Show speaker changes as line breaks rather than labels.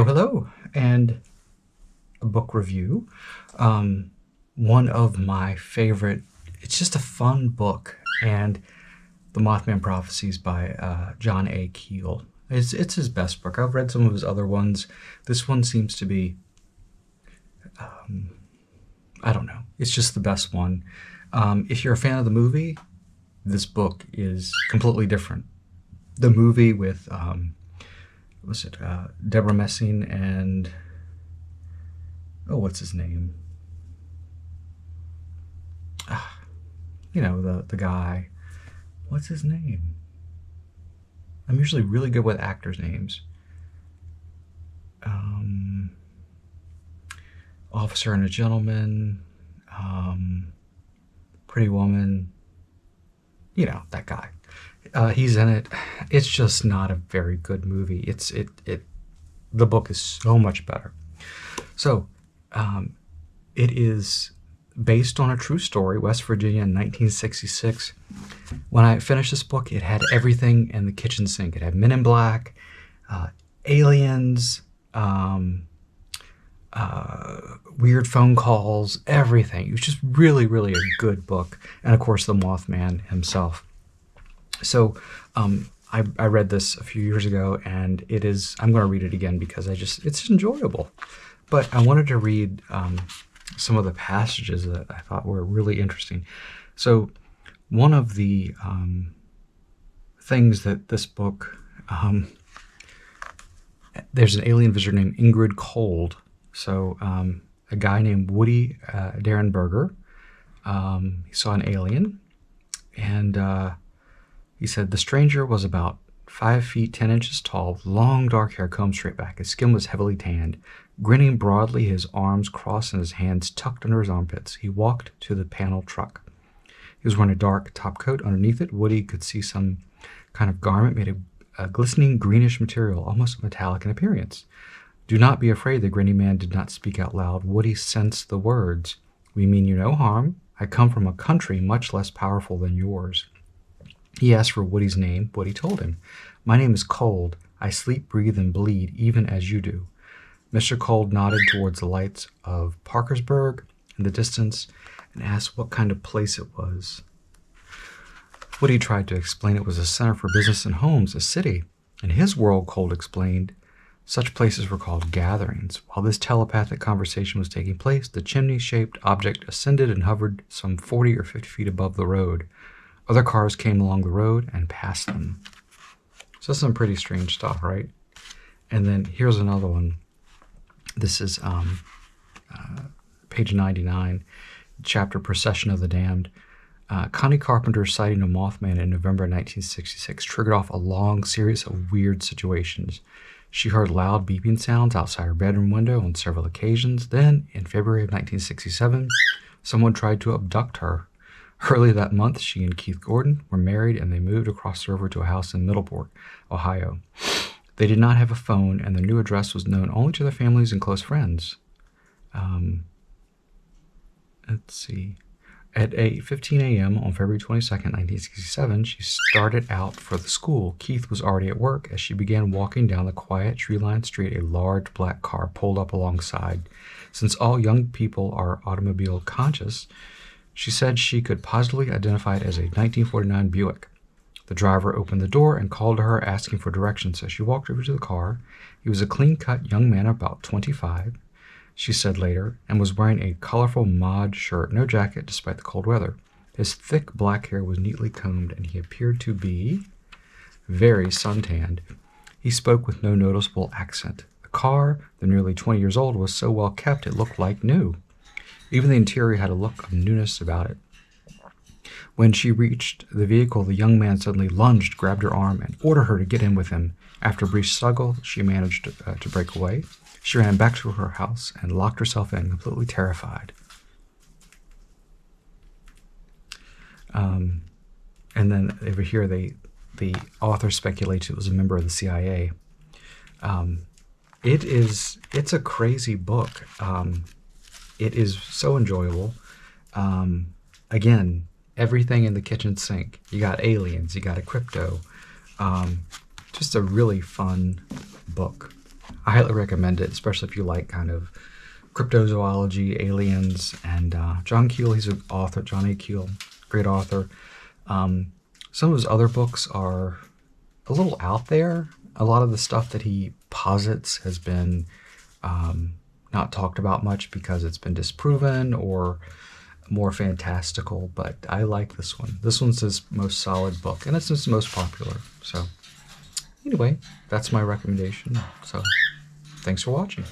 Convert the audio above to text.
Hello, and a book review. One of my favorite, it's just a fun book, and The Mothman Prophecies by John A. Keel. It's his best book. I've read some of his other ones. This one seems to be, I don't know, it's just the best one. If you're a fan of the movie, this book is completely different. The movie with, Deborah Messing and, what's his name? The guy. What's his name? I'm usually really good with actors' names. Officer and a Gentleman, Pretty Woman, that guy. He's in it. It's just not a very good movie. The book is so much better. So, it is based on a true story, West Virginia in 1966. When I finished this book, it had everything in the kitchen sink. It had Men in Black, aliens, weird phone calls, everything. It was just really, really a good book. And of course, the Mothman himself. So I read this a few years ago, and I'm going to read it again because it's enjoyable. But I wanted to read some of the passages that I thought were really interesting. So one of the things that this book, there's an alien visitor named Ingrid Cold. So a guy named Woody Derenberger, he saw an alien, and he said the stranger was about 5 feet 10 inches tall, with long dark hair combed straight back. His skin was heavily tanned. Grinning broadly, his arms crossed and his hands tucked under his armpits, he walked to the panel truck. He was wearing a dark top coat. Underneath it, Woody could see some kind of garment made of a glistening greenish material, almost metallic in appearance. Do not be afraid, the grinning man did not speak out loud. Woody sensed the words. We mean you no harm. I come from a country much less powerful than yours. He asked for Woody's name. Woody told him. My name is Cold. I sleep, breathe, and bleed, even as you do. Mr. Cold nodded towards the lights of Parkersburg in the distance and asked what kind of place it was. Woody tried to explain it was a center for business and homes, a city. In his world, Cold explained, such places were called gatherings. While this telepathic conversation was taking place, the chimney-shaped object ascended and hovered some 40 or 50 feet above the road. Other cars came along the road and passed them. So that's some pretty strange stuff, right? And then here's another one. This is page 99, chapter Procession of the Damned. Connie Carpenter's sighting of Mothman in November 1966 triggered off a long series of weird situations. She heard loud beeping sounds outside her bedroom window on several occasions. Then, in February of 1967, someone tried to abduct her. Early that month, she and Keith Gordon were married, and they moved across the river to a house in Middleport, Ohio. They did not have a phone, and their new address was known only to their families and close friends. Let's see. At 8:15 a.m. on February 22nd, 1967, she started out for the school. Keith was already at work. As she began walking down the quiet, tree-lined street, a large black car pulled up alongside. Since all young people are automobile conscious, she said she could positively identify it as a 1949 Buick. The driver opened the door and called to her, asking for directions. So she walked over to the car. He was a clean-cut young man, about 25, she said later, and was wearing a colorful mod shirt, no jacket, despite the cold weather. His thick black hair was neatly combed, and he appeared to be very suntanned. He spoke with no noticeable accent. The car, though nearly 20 years old, was so well kept it looked like new. Even the interior had a look of newness about it. When she reached the vehicle, the young man suddenly lunged, grabbed her arm, and ordered her to get in with him. After a brief struggle, she managed to break away. She ran back to her house and locked herself in, completely terrified. And then over here, the author speculates it was a member of the CIA. It's a crazy book. It is so enjoyable. Again, everything in the kitchen sink. You got aliens, you got a crypto. Just a really fun book. I highly recommend it, especially if you like kind of cryptozoology, aliens, and John Keel. He's an author, John A. Keel, great author. Some of his other books are a little out there. A lot of the stuff that he posits has been not talked about much because it's been disproven or more fantastical, but I like this one. This one's his most solid book, and it's his most popular. So anyway, that's my recommendation. So thanks for watching.